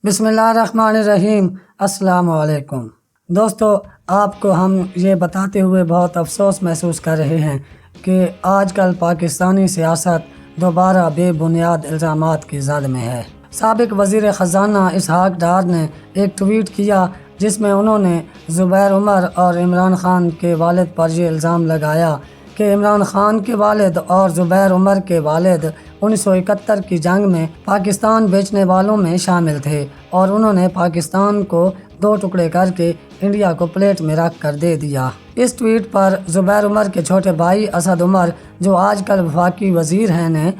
बिस्मिल्लाहिर्रहमानिर्रहीम। अस्सलाम वालेकुम दोस्तों, आपको हम ये बताते हुए बहुत अफसोस महसूस कर रहे हैं कि आजकल पाकिस्तानी सियासत दोबारा बेबुनियाद इल्ज़ामात की जद में है। साबिक वज़ीर ख़ज़ाना इसहाक़ डार ने एक ट्वीट किया जिसमें उन्होंने ज़ुबैर उमर और इमरान ख़ान के वालिद पर यह इल्ज़ाम लगाया कि इमरान ख़ान के वालिद और ज़ुबैर उमर के वालिद 1971 की जंग में पाकिस्तान बेचने वालों में शामिल थे और उन्होंने पाकिस्तान को दो टुकड़े करके इंडिया को प्लेट में रख कर दे दिया। इस ट्वीट पर ज़ुबैर उमर के छोटे भाई असद उमर, जो आजकल वफाकी वज़ीर हैं, ने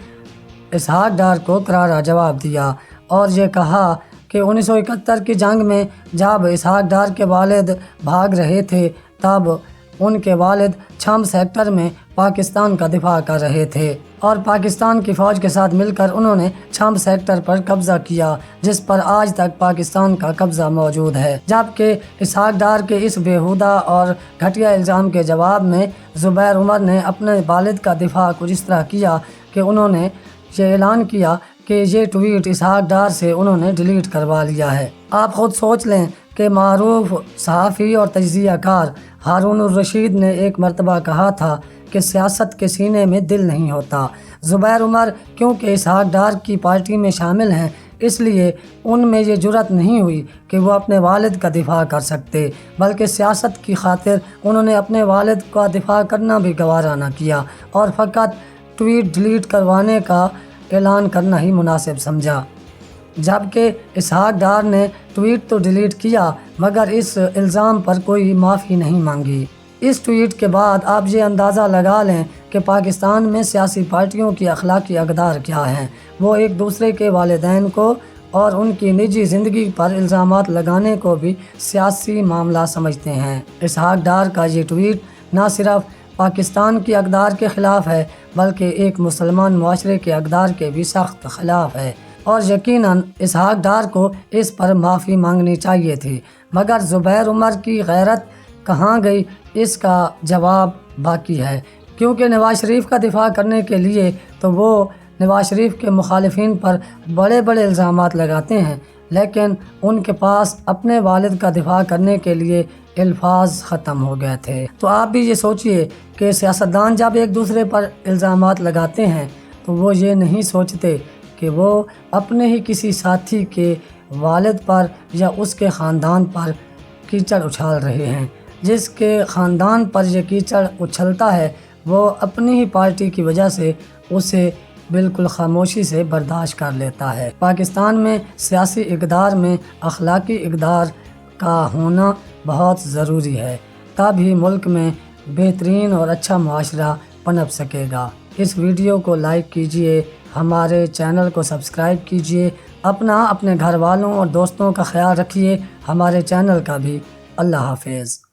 इसहाक़ डार को करारा जवाब दिया और ये कहा कि 1971 की जंग में जब इसहाक़ डार के वालिद भाग रहे थे तब उनके वालिद छम सेक्टर में पाकिस्तान का दिफा कर रहे थे और पाकिस्तान की फ़ौज के साथ मिलकर उन्होंने छम सेक्टर पर कब्ज़ा किया, जिस पर आज तक पाकिस्तान का कब्ज़ा मौजूद है। जबकि इसहाक़ डार के इस बेहुदा और घटिया इल्ज़ाम के जवाब में ज़ुबैर उमर ने अपने वालिद का दिफा कुछ इस तरह किया कि उन्होंने ये ऐलान किया कि ये ट्वीट इसहाक़ डार से उन्होंने डिलीट करवा लिया है। आप ख़ुद सोच लें कि मारूफ सहाफ़ी और तजज़ियाकार हारून रशीद ने एक मरतबा कहा था कि सियासत के सीने में दिल नहीं होता। ज़ुबैर उमर क्योंकि इसहाक़ डार की पार्टी में शामिल हैं, इसलिए उनमें ये जुर्रत नहीं हुई कि वो अपने वालिद का दिफा कर सकते, बल्कि सियासत की खातिर उन्होंने अपने वालिद का दिफा करना भी गवारा न किया और फ़कत ट्वीट डिलीट करवाने का ऐलान करना ही मुनासिब समझा। जबकि इसहाक़ डार ने ट्वीट तो डिलीट किया मगर इस इल्ज़ाम पर कोई माफ़ी नहीं मांगी। इस ट्वीट के बाद आप ये अंदाज़ा लगा लें कि पाकिस्तान में सियासी पार्टियों की अखलाकी अक़दार क्या हैं। वो एक दूसरे के वालिदैन को और उनकी निजी ज़िंदगी पर इल्ज़ामात लगाने को भी सियासी मामला समझते हैं। इसहाक़ डार का ये ट्वीट न सिर्फ पाकिस्तान की अक़दार के ख़िलाफ़ है बल्कि एक मुसलमान मुआशरे के अक़दार के भी सख्त ख़िलाफ़ है और यकीनन इसहाक़ डार को इस पर माफ़ी मांगनी चाहिए थी। मगर ज़ुबैर उमर की गैरत कहाँ गई, इसका जवाब बाकी है, क्योंकि नवाज़ शरीफ का दिफा करने के लिए तो वो नवाज़ शरीफ के मुखालिफिन पर बड़े बड़े इल्ज़ामात लगाते हैं, लेकिन उनके पास अपने वालिद का दिफा करने के लिए अल्फाज ख़त्म हो गए थे। तो आप भी ये सोचिए कि सियासतदान जब एक दूसरे पर इल्ज़ामात लगाते हैं तो वो ये नहीं सोचते कि वो अपने ही किसी साथी के वालिद पर या उसके ख़ानदान पर कीचड़ उछाल रहे हैं। जिसके ख़ानदान पर यह कीचड़ उछलता है वो अपनी ही पार्टी की वजह से उसे बिल्कुल खामोशी से बर्दाश्त कर लेता है। पाकिस्तान में सियासी इक़दार में अखलाकी इक़दार का होना बहुत ज़रूरी है, तभी मुल्क में बेहतरीन और अच्छा मुआशरा पनप सकेगा। इस वीडियो को लाइक कीजिए, हमारे चैनल को सब्सक्राइब कीजिए, अपने घर वालों और दोस्तों का ख्याल रखिए, हमारे चैनल का भी। अल्लाह हाफ़िज़।